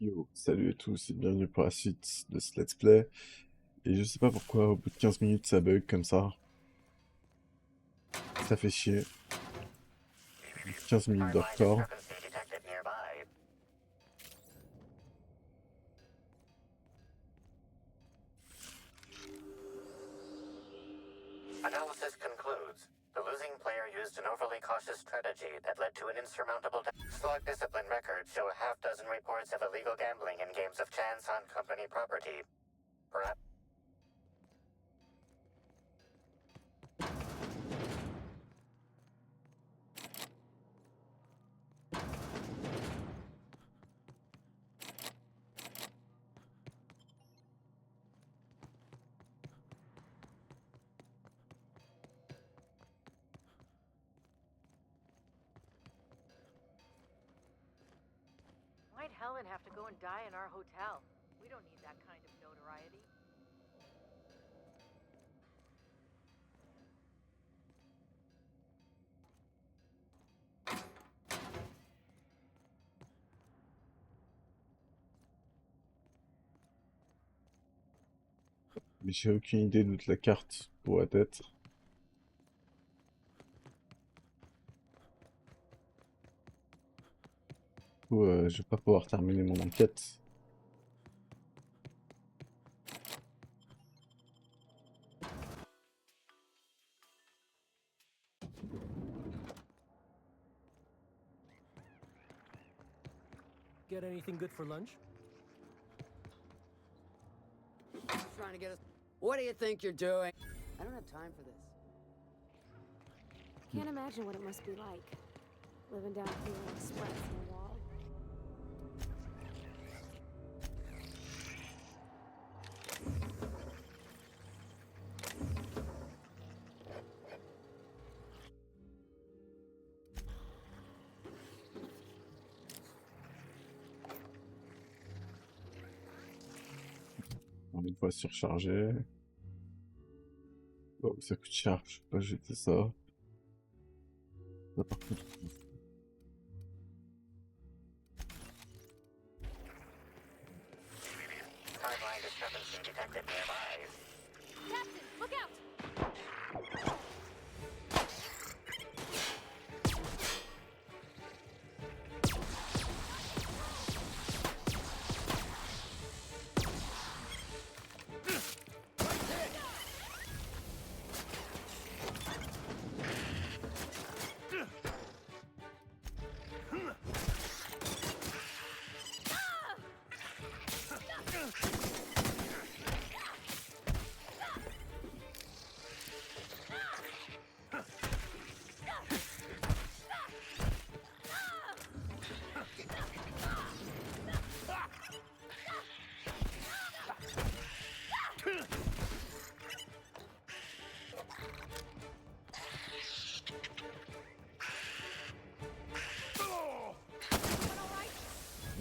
Yo, salut à tous et bienvenue pour la suite de ce let's play. Et je sais pas pourquoi, au bout de 15 minutes, ça bug comme ça. Ça fait chier. 15 minutes de Hardline retard. discrepancy detected nearby. Analysis concludes. The losing player used an overly cautious strategy that led to an insurmountable slug discipline records show a half dozen reports of illegal gambling in games of chance on company property. Perhaps Why'd Helen have to go and die in our hotel? We don't need that kind of notoriety. Mais j'ai aucune idée d'où la carte pourrait être. Du coup, je vais pas pouvoir terminer mon enquête. Get anything good for lunch? Trying to get us. What do you think you're doing? I don't have time for this. Can't imagine what it must be like, living down here like sprats in a wall. Une fois surchargé. Oh, ça coûte cher, je sais pas jeter ça. Ça par contre. hardline discrepancy detected nearby. Captain, look out!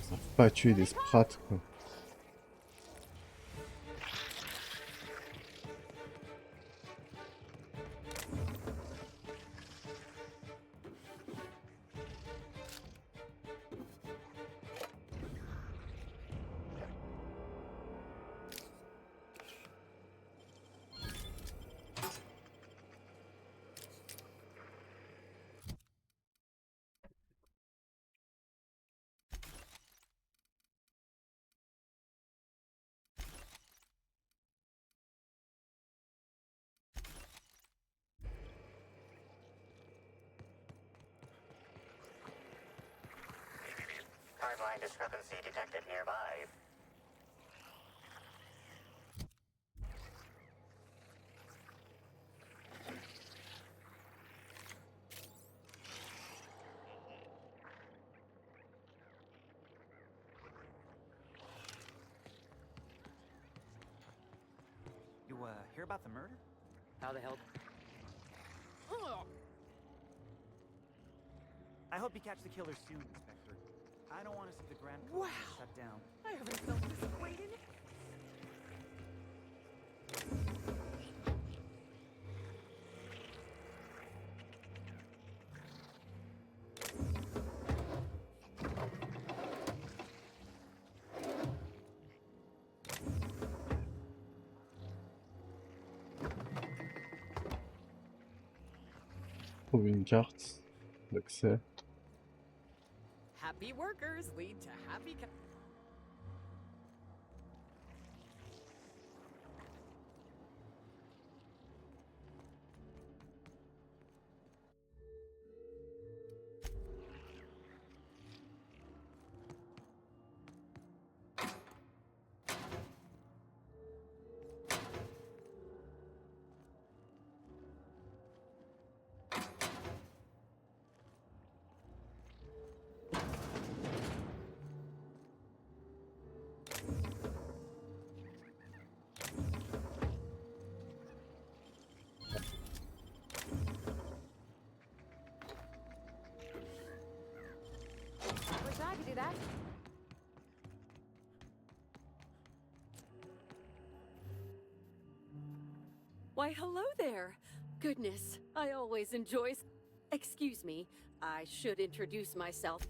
Ça faut pas tuer des sprats, quoi. Hardline discrepancy detected nearby. You, hear about the murder? How the hell? I hope you catch the killer soon, Inspector. I don't want to see the Grand Wow. Colony shut down. I haven't felt this great in trouve une carte d'accès. Happy workers lead to happy. Wish I could do that. Why, hello there. Goodness, I always enjoy. Excuse me, I should introduce myself.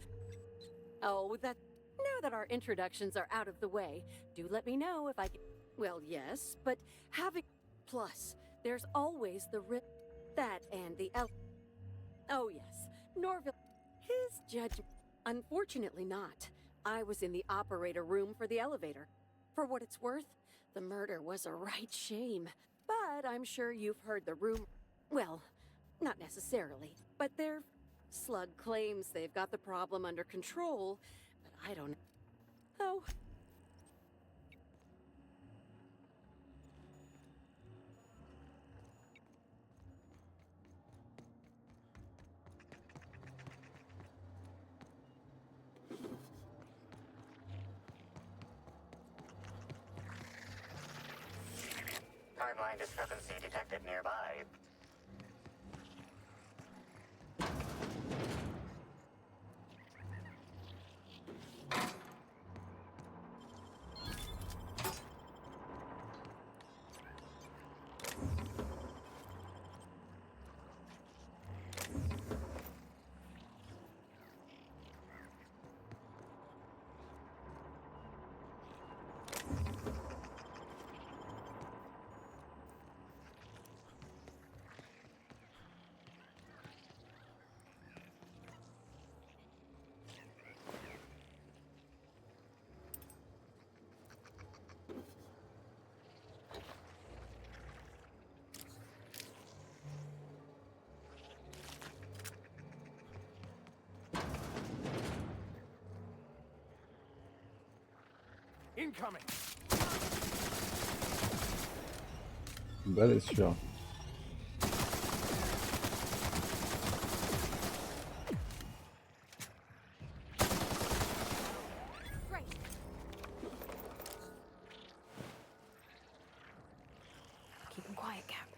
Oh, that. Now that our introductions are out of the way, do let me know if I can. Well, yes, but having. Plus, there's always the rip. That and the L. Oh, yes, Norville. His judgment. Unfortunately, not. I was in the operator room for the elevator. For what it's worth, the murder was a right shame. But I'm sure you've heard the rumor. Well, not necessarily, but their slug claims they've got the problem under control, but I don't know. Oh. Timeline discrepancy detected nearby. Incoming! Une balle est sûre. Great. Keep him quiet, Cap.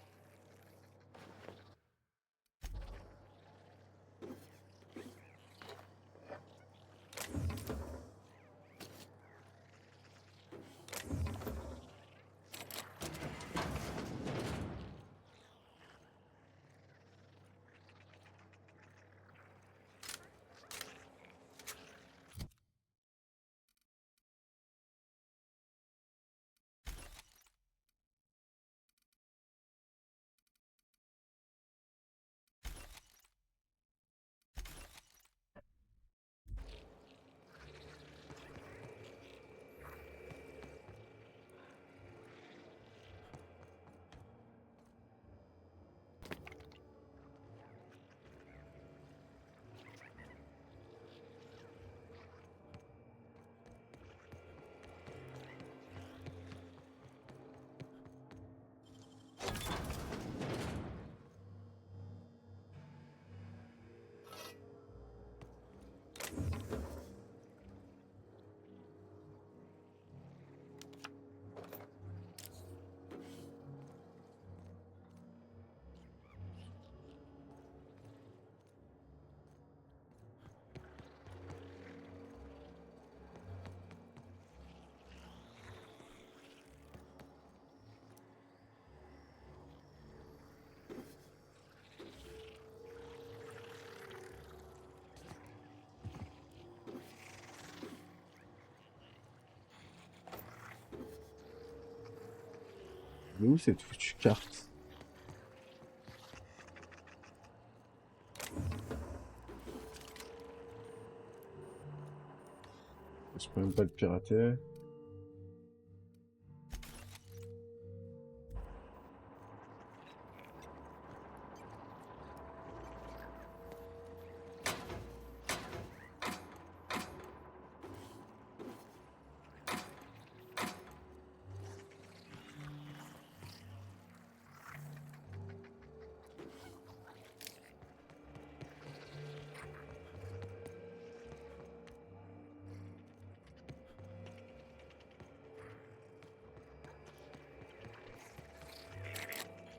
Mais où cette foutue carte? Faut même pas le pirater.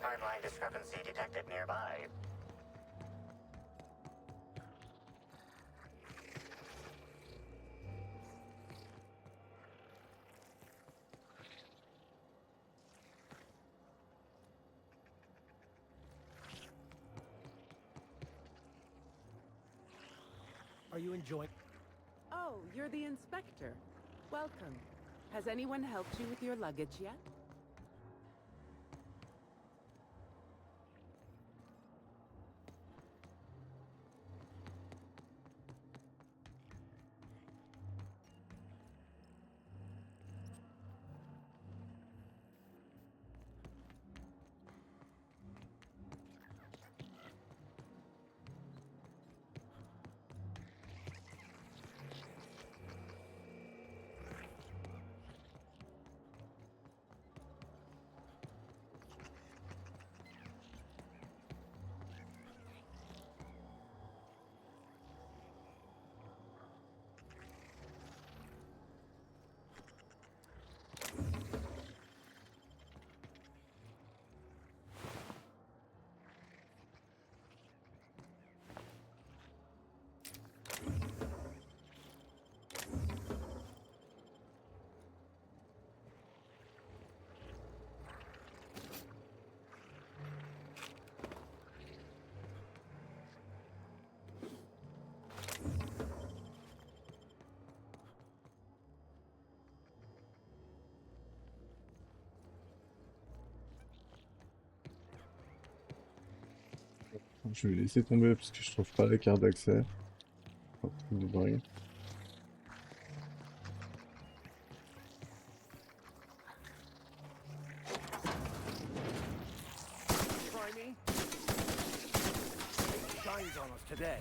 Timeline discrepancy detected nearby. Are you enjoying? Oh, you're the inspector. Welcome. Has anyone helped you with your luggage yet? Je vais laisser tomber parce que je trouve pas la carte d'accès. Un truc de dingue. Try me? It shines on us today.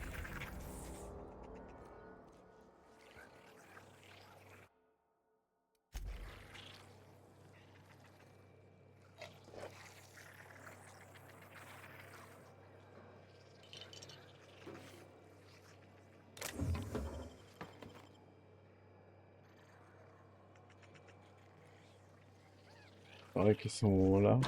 Pareil qu'ils sont là.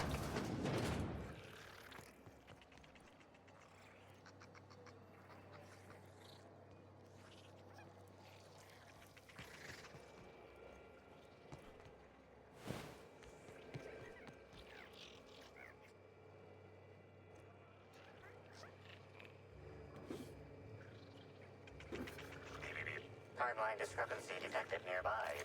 Timeline discrepancy detected nearby.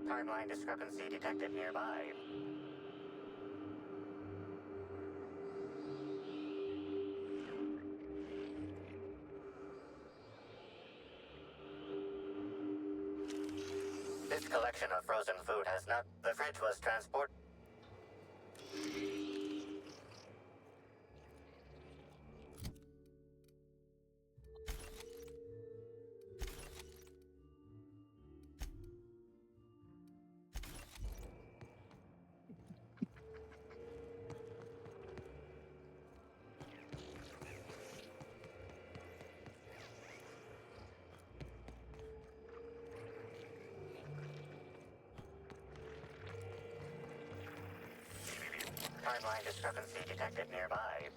Timeline discrepancy detected nearby. This collection of frozen food has not... The fridge was transport... Timeline discrepancy detected nearby.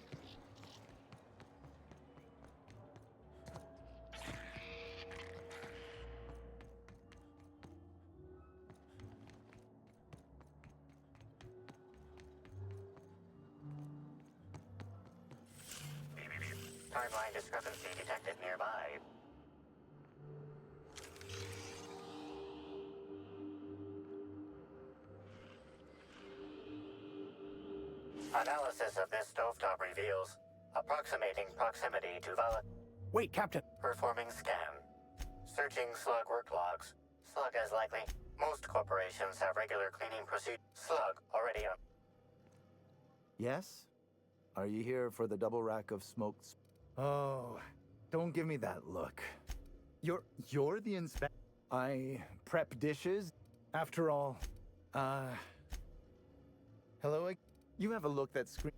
Timeline discrepancy detected nearby. Analysis of this stovetop reveals approximating proximity to Wait, Captain. performing scan. Searching slug work logs. Slug as likely. Most corporations have regular cleaning procedures. Slug already on. Yes? Are you here for the double rack of smoked... Oh, don't give me that look. You're the inspector. I prep dishes. After all, hello? You have a look that screams...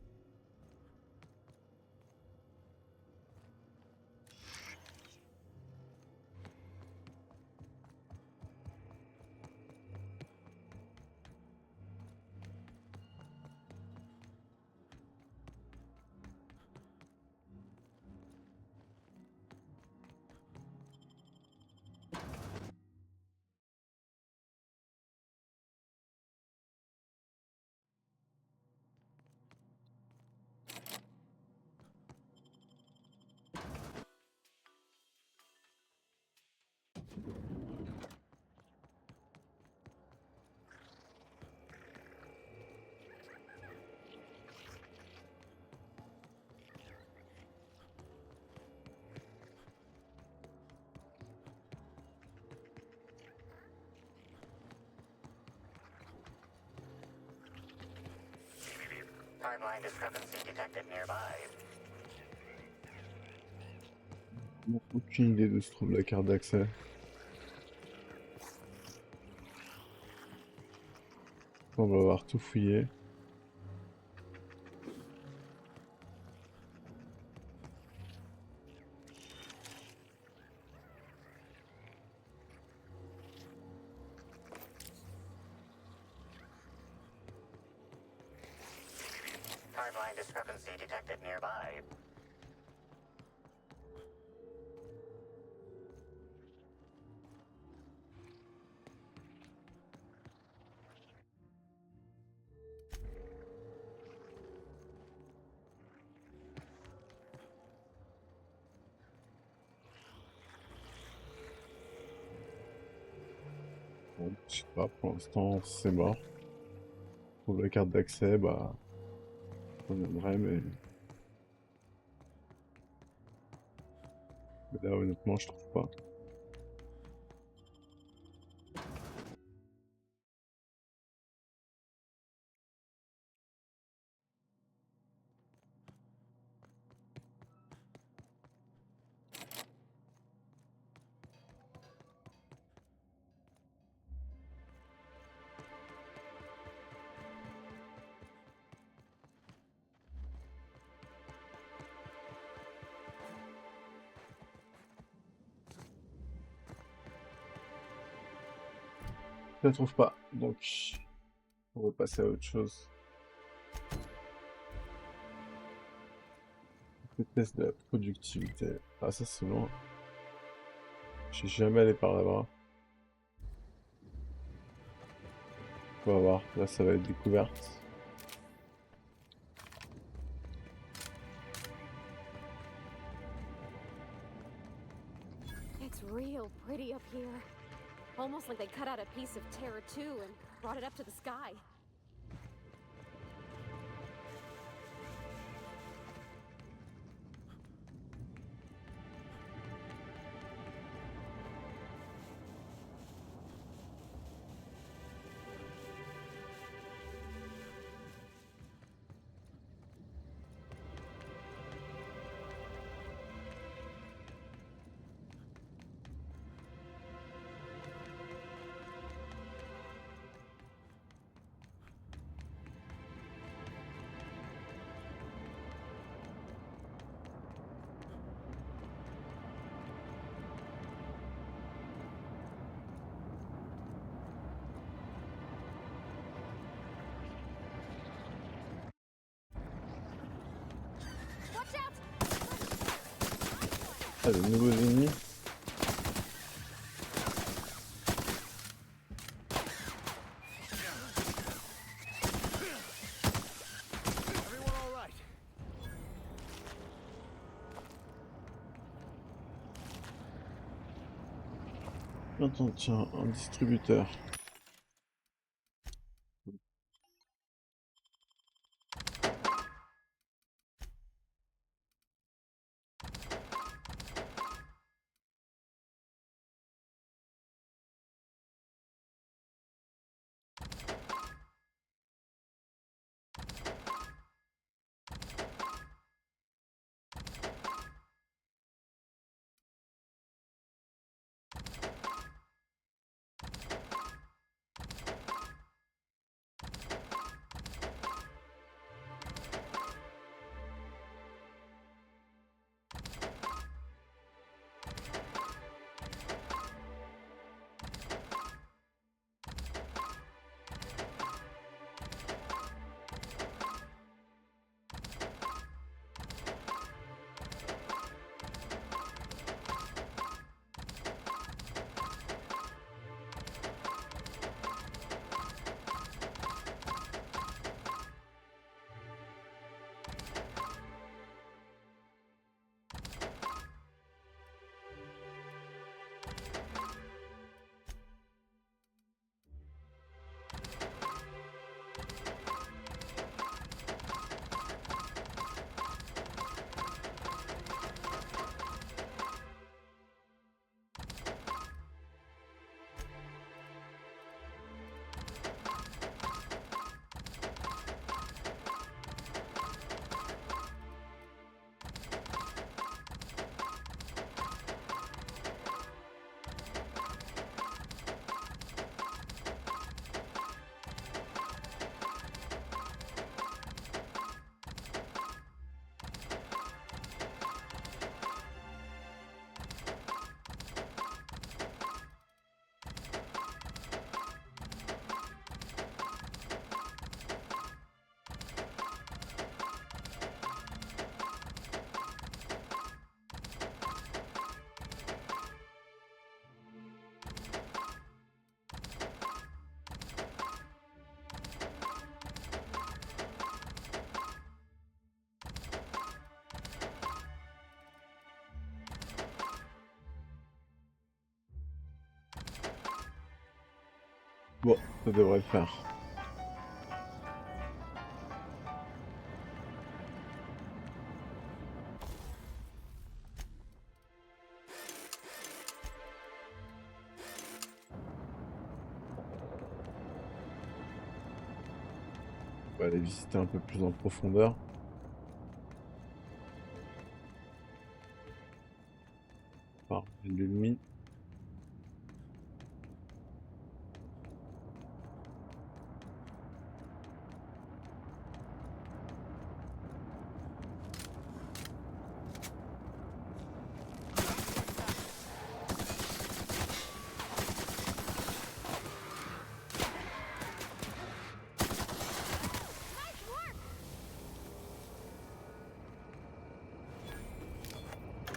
Timeline discrepancy detected nearby. Aucune idée d'où se trouve la carte d'accès. On va avoir tout fouillé. Timeline discrepancy detected nearby. Bon, je sais pas, pour l'instant c'est mort. Pour la carte d'accès, bah... On aimerait, mais là honnêtement je trouve pas. Je la trouve pas, donc on va passer à autre chose. Le test de la productivité. Ah ça c'est loin. Je suis jamais allé par là-bas. On va voir, là ça va être découverte. It's real pretty up here. Almost like they cut out a piece of Terra 2 and brought it up to the sky. Ah, de nouveaux ennemis. Attends, tiens, un distributeur. Bon, ça devrait le faire. On va aller visiter un peu plus en profondeur. Par l'ennemi.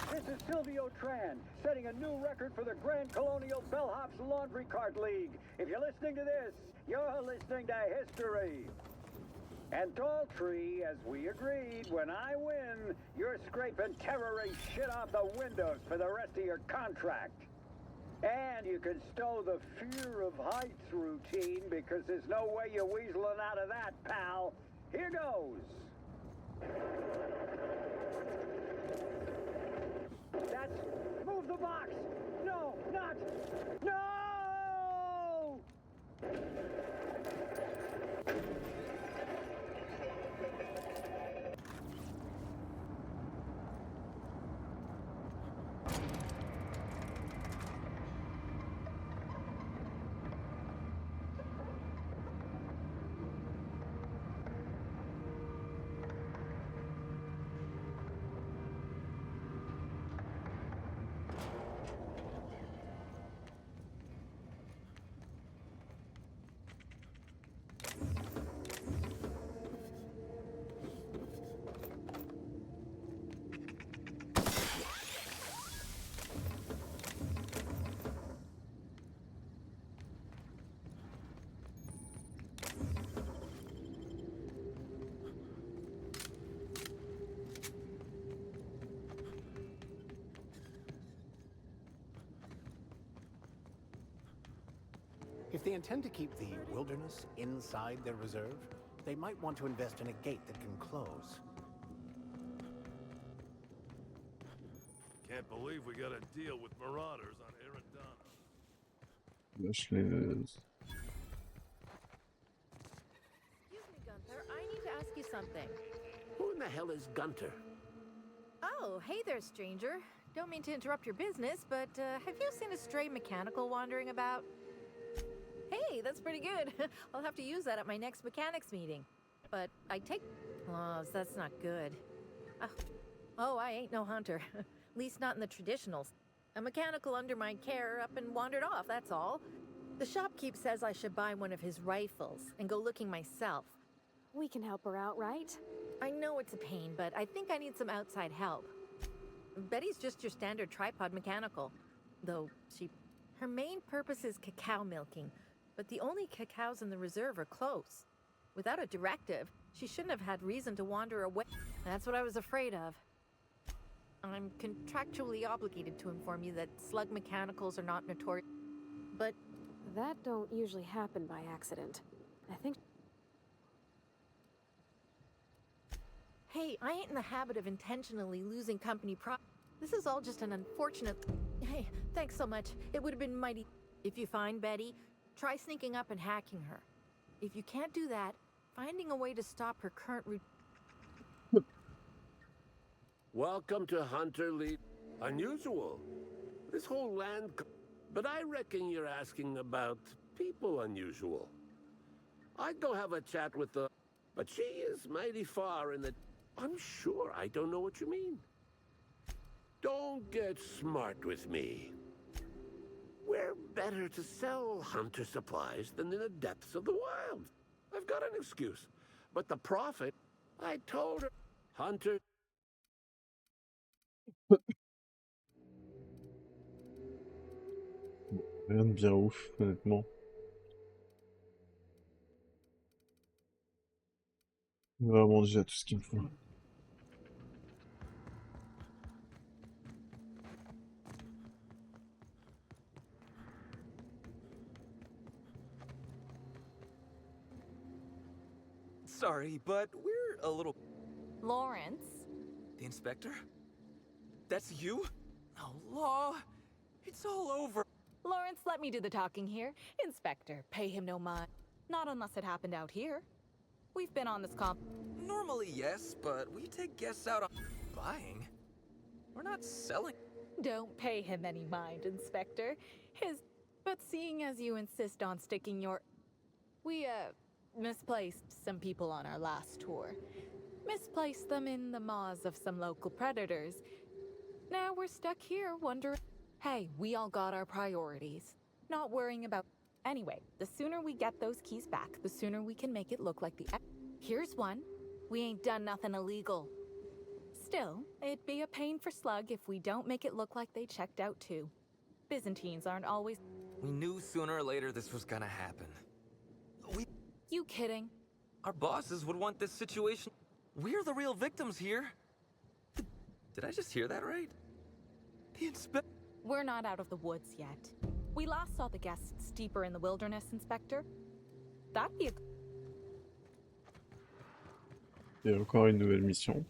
This is Silvio Tran, setting a new record for the Grand Colonial Bellhops Laundry Cart League. If you're listening to this, you're listening to history. And Daltrey, as we agreed, when I win, you're scraping terrorist shit off the windows for the rest of your contract. And you can stow the fear of heights routine because there's no way you're weaseling out of that, pal. Here goes. That's... Move the box! No, not... No! If they intend to keep the wilderness inside their reserve, they might want to invest in a gate that can close. Can't believe we got to deal with marauders on Eridana. Lâche-les. Excuse me, Gunther. I need to ask you something. Who in the hell is Gunter? Oh, hey there, stranger. Don't mean to interrupt your business, but have you seen a stray mechanical wandering about? Hey, that's pretty good. I'll have to use that at my next mechanics meeting. But I take... Oh, that's not good. Oh, I ain't no hunter. At least not in the traditionals. A mechanical under my care up and wandered off, that's all. The shopkeep says I should buy one of his rifles and go looking myself. We can help her out, right? I know it's a pain, but I think I need some outside help. Betty's just your standard tripod mechanical. Though her main purpose is cacao milking, but the only cacaos in the reserve are close. Without a directive, she shouldn't have had reason to wander away. That's what I was afraid of. I'm contractually obligated to inform you that slug mechanicals are not notorious, but... That don't usually happen by accident. I think... Hey, I ain't in the habit of intentionally losing company This is all just an unfortunate... Hey, thanks so much. It would have been mighty... If you find Betty, try sneaking up and hacking her. If you can't do that, finding a way to stop her current route... Welcome to Hunter Lee. Unusual. This whole land... But I reckon you're asking about people unusual. I'd go have a chat with the... But she is mighty far in the... I'm sure I don't know what you mean. Don't get smart with me. We're better to sell hunter supplies than in the depths of the wild. I've got an excuse. But the profit, I told her... Hunter... Rien de bien ouf, honnêtement. Vraiment déjà tout ce qu'il me faut. Sorry, but we're a little... Lawrence? The inspector? That's you? Oh, Law, it's all over. Lawrence, let me do the talking here. Inspector, pay him no mind. Not unless it happened out here. We've been on this comp... Normally, yes, but we take guests out on... Buying? We're not selling... Don't pay him any mind, Inspector. But seeing as you insist on sticking your... We, misplaced some people on our last tour. Misplaced them in the maws of some local predators. Now we're stuck here wondering... Hey, we all got our priorities. Not worrying about... Anyway, the sooner we get those keys back, the sooner we can make it look like the... Here's one. We ain't done nothing illegal. Still, it'd be a pain for Slug if we don't make it look like they checked out too. Byzantines aren't always... We knew sooner or later this was gonna happen. You kidding? Our bosses would want this situation... We're the real victims here. Did I just hear that right? The inspector... We're not out of the woods yet. We last saw the guests deeper in the wilderness, Inspector. That'd be a... Et encore une nouvelle mission.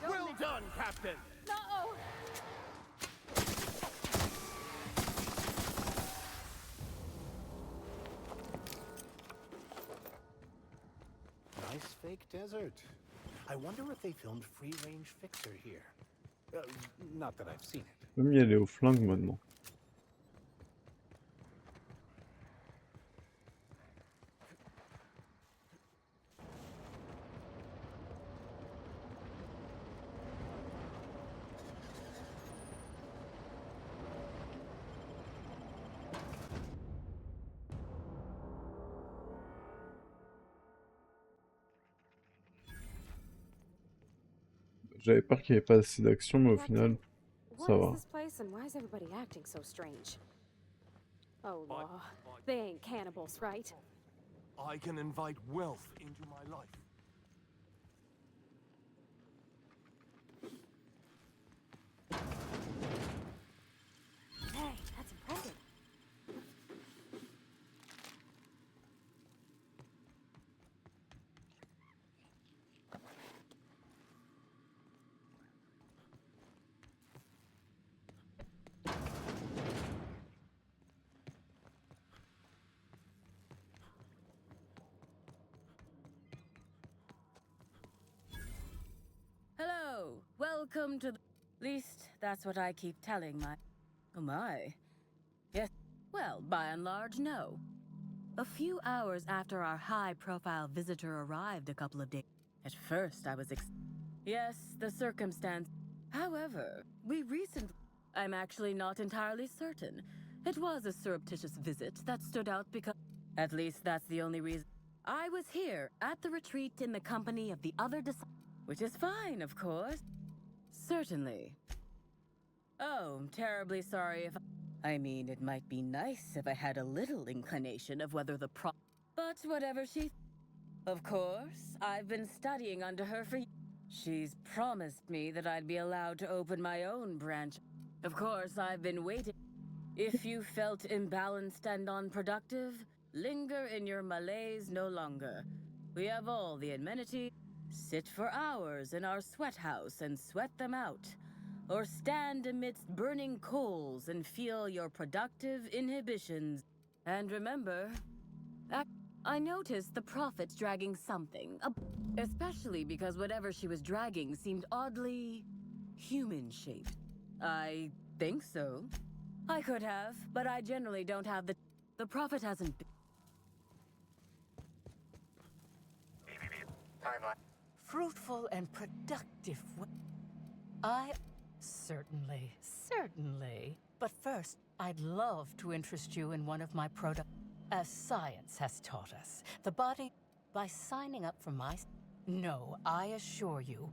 Well done, Captain! No! Nice fake desert. I wonder if they filmed Free Range Fixer here. Not that I've seen it. Je peux m'y aller au flingue maintenant. J'avais peur qu'il n'y ait pas assez d'action, mais au final, What ça is va. this place and why is everybody acting so strange? Oh, law. They ain't cannibals, right? I can invite wealth into my life. Hey, that's impressive. Hello, welcome to the... Least, that's what I keep telling my... Oh my. Yes, well, by and large, no. A few hours after our high-profile visitor arrived a couple of days... At first, I was Yes, the circumstance... However, we recently... I'm actually not entirely certain. It was a surreptitious visit that stood out because... At least that's the only reason. I was here, at the retreat in the company of the other which is fine, of course. Certainly. Oh, I'm terribly sorry if I mean, it might be nice if I had a little inclination of whether the But whatever she... Of course, I've been studying under her for... She's promised me that I'd be allowed to open my own branch. Of course, I've been waiting. If you felt imbalanced and unproductive, linger in your malaise no longer. We have all the amenities. Sit for hours in our sweat house and sweat them out. Or stand amidst burning coals and feel your productive inhibitions. And remember, I noticed the prophet dragging something, especially because whatever she was dragging seemed oddly human-shaped. I think so. I could have, but I generally don't have the prophet hasn't been... Timeline. Fruitful and productive. Certainly. But first, I'd love to interest you in one of my products. As science has taught us, the body, by signing up for my... No, I assure you,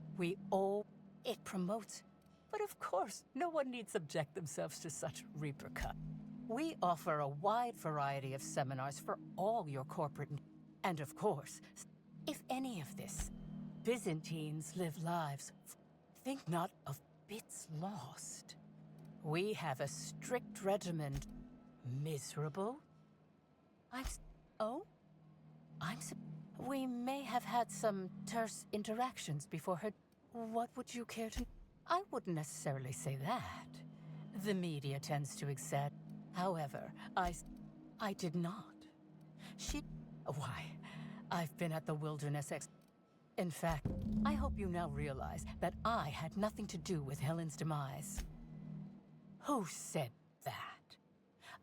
it promotes. But of course, no one need subject themselves to such repercussions. We offer a wide variety of seminars for all your corporate... And of course, if any of this, Byzantines live lives, think not of bits lost. We have a strict regimen. Miserable? We may have had some terse interactions before her. What would you care to... I wouldn't necessarily say that. The media tends to exaggerate. However, I did not. Why, I've been at the Wilderness In fact, I hope you now realize that I had nothing to do with Helen's demise. Who said that?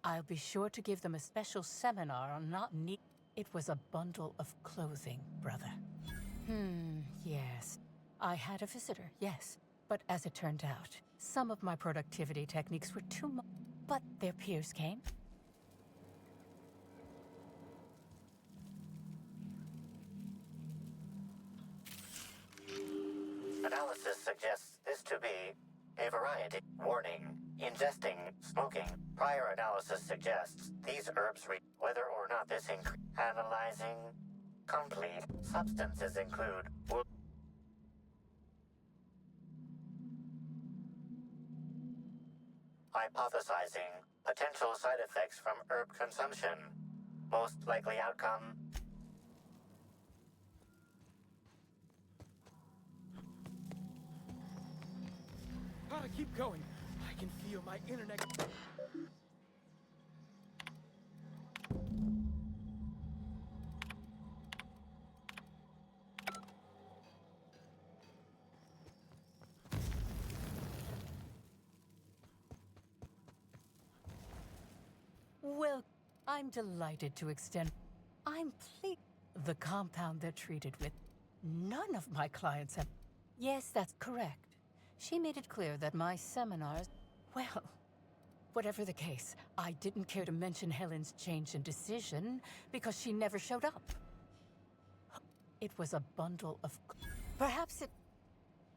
I'll be sure to give them a special seminar on not need... It was a bundle of clothing, brother. Yes. I had a visitor, yes. But as it turned out, some of my productivity techniques were too much. But their peers came. Analysis suggests this to be a variety. Warning. Ingesting, smoking. Prior analysis suggests these herbs whether or not this analyzing. Complete. Substances include hypothesizing potential side effects from herb consumption. Most likely outcome. Keep going. I can feel my internet. Well, I'm delighted to extend... I'm pleased. The compound they're treated with. None of my clients have... Yes, that's correct. She made it clear that my seminars... Well, whatever the case, I didn't care to mention Helen's change in decision because she never showed up. It was a bundle of... Perhaps it...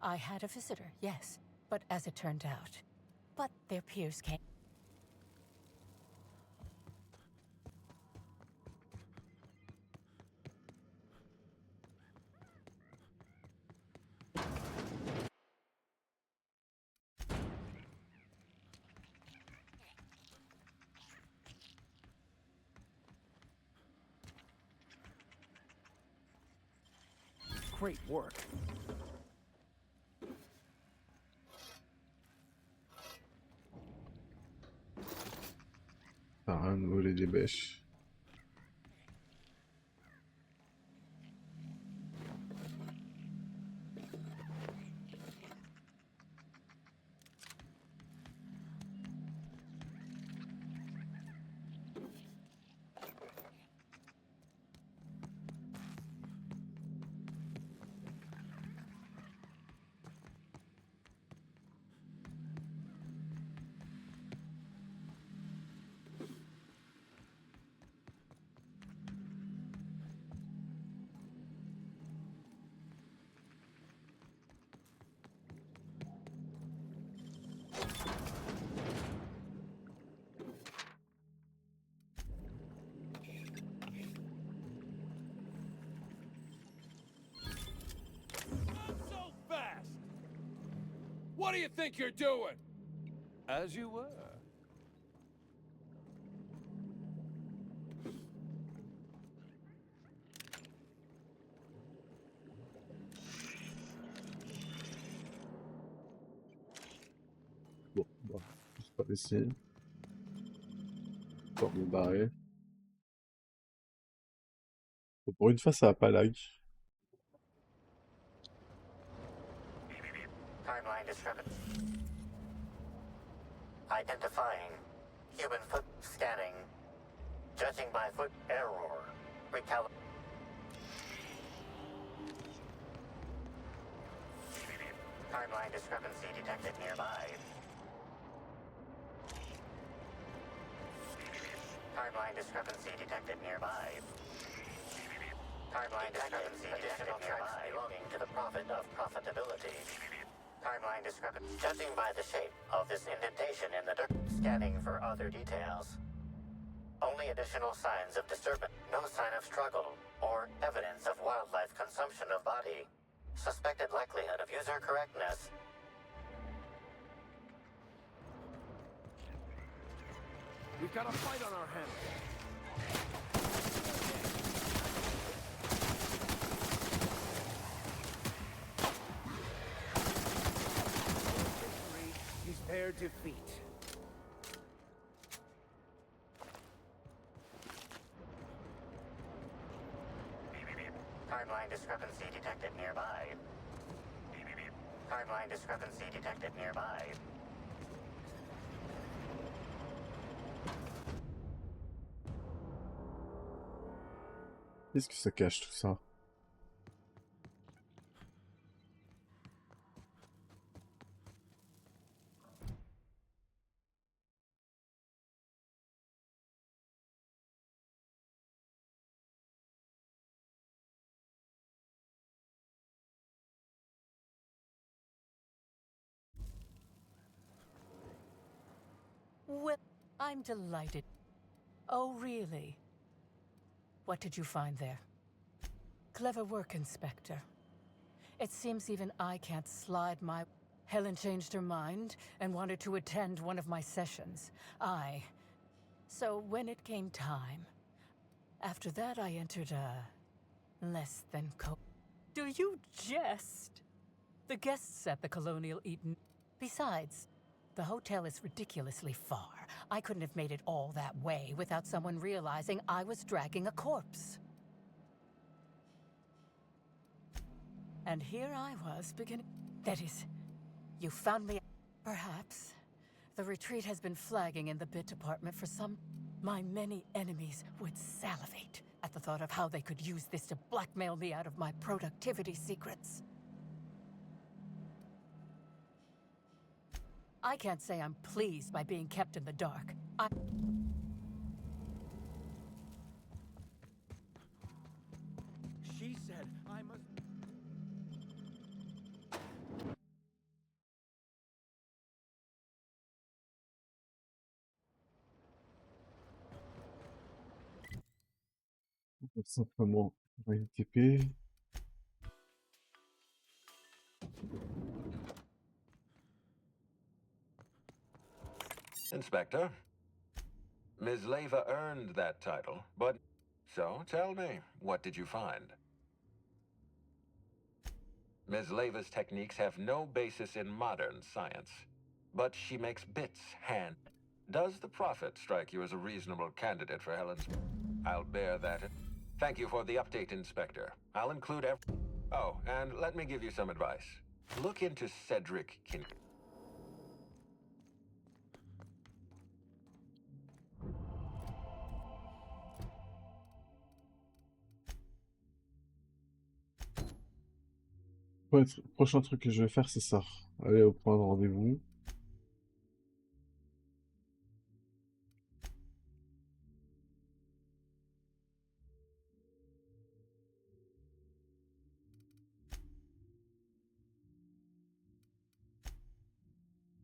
I had a visitor, yes, but as it turned out, but their peers came. Great work. هنقول دي باش. What do you think you're doing? As you were. Bon, bah, c'est pas ici. Pour me barrer. Bon, pour une fois, ça va pas lag. Timeline discrepancy. Identifying. Human foot scanning. Judging by foot error. Timeline discrepancy detected nearby. Timeline discrepancy detected nearby. Timeline discrepancy detected nearby belonging to the prophet of profitability. Timeline discrepancy. Judging by the shape of this indentation in the dirt, scanning for other details. Only additional signs of disturbance. No sign of struggle or evidence of wildlife consumption of body. Suspected likelihood of user correctness. We've got a fight on our hands. He's their defeat. Timeline discrepancy detected nearby. Timeline discrepancy detected nearby. Qu'est-ce que ça cache tout ça? Well, I'm delighted. Oh, really? What did you find there? Clever work, Inspector. It seems even I can't slide my... Helen changed her mind and wanted to attend one of my sessions. So when it came time, after that I entered a... less than Do you jest? The guests at the Colonial Eaton... Besides, the hotel is ridiculously far. I couldn't have made it all that way without someone realizing I was dragging a corpse. And here I was beginning... That is, you found me... Perhaps. The retreat has been flagging in the bit department for some... My many enemies would salivate at the thought of how they could use this to blackmail me out of my productivity secrets. I can't say I'm pleased by being kept in the dark. She said I must... Tout simplement une TP. Inspector, Ms. Leva earned that title, but... So, tell me, what did you find? Ms. Leva's techniques have no basis in modern science, but she makes bits hand. Does the Prophet strike you as a reasonable candidate for Helen's... I'll bear that. Thank you for the update, Inspector. I'll include Oh, and let me give you some advice. Look into Cedric Kin... Ouais, prochain truc que je vais faire, c'est ça. Aller au point de rendez-vous.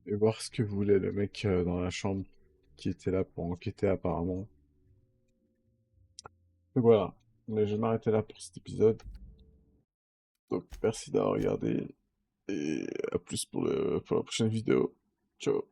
Et voir ce que voulait le mec dans la chambre qui était là pour enquêter apparemment. Donc voilà, mais je vais m'arrêter là pour cet épisode. Donc merci d'avoir regardé et à plus pour la prochaine vidéo. Ciao.